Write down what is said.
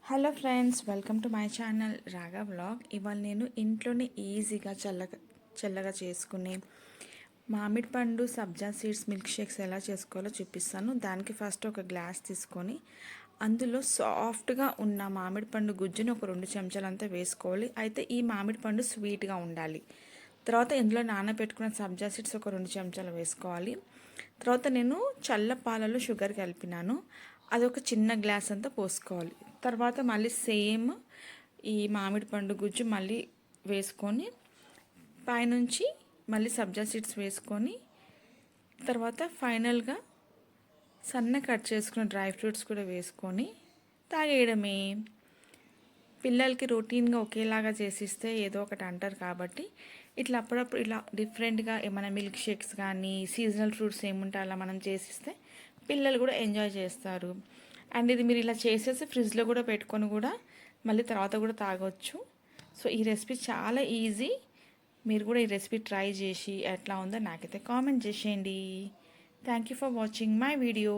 Hello friends, welcome to my channel రాగా vlog. ఇవాళ నేను ఇంట్లోనే ఈజీగా చల్లగా చేసుకునే మామిడి పండు సబ్జా సీడ్స్ మిల్క్ షేక్స్ ఎలా చేసుకోవాలో చూపిస్తాను. దానికి ఫస్ట్ ఒక గ్లాస్ తీసుకొని అందులో సాఫ్ట్గా ఉన్న మామిడి పండు గుజ్జుని ఒక 2 చెంచాలంతా వేసుకోవాలి. అయితే ఈ మామిడి పండు స్వీట్గా ఉండాలి. తర్వాత ఇందులో నానబెట్టుకున్న సబ్జా సీడ్స్ ఒక 2 చెంచాలు వేసుకోవాలి. తర్వాత నేను చల్ల పాలలో షుగర్ కలిపినాను. అది ఒక చిన్న గ్లాస్ అంతా పోసుకోవాలి. తర్వాత మళ్ళీ సేమ్ ఈ మామిడి పండు గుజ్జు మళ్ళీ వేసుకొని పైనుంచి మళ్ళీ సబ్జా సీడ్స్ వేసుకొని తర్వాత ఫైనల్గా సన్న కట్ చేసుకున్న డ్రై ఫ్రూట్స్ కూడా వేసుకొని తాగేయడమే. పిల్లలకి రొటీన్గా ఒకేలాగా చేసిస్తే ఏదో ఒకటి అంటారు కాబట్టి ఇట్లా అప్పుడప్పుడు ఇలా డిఫరెంట్గా ఏమైనా మిల్క్ షేక్స్ కానీ సీజనల్ ఫ్రూట్స్ ఏముంటే అలా మనం చేసిస్తే పిల్లలు కూడా ఎంజాయ్ చేస్తారు. అండ్ ఇది మీరు ఇలా చేసేసి ఫ్రిడ్జ్లో కూడా పెట్టుకొని కూడా మళ్ళీ తర్వాత కూడా తాగొచ్చు. సో ఈ రెసిపీ చాలా ఈజీ. మీరు కూడా ఈ రెసిపీ ట్రై చేసి ఎట్లా ఉందో నాకైతే కామెంట్ చేసేయండి. Thank you for watching my video.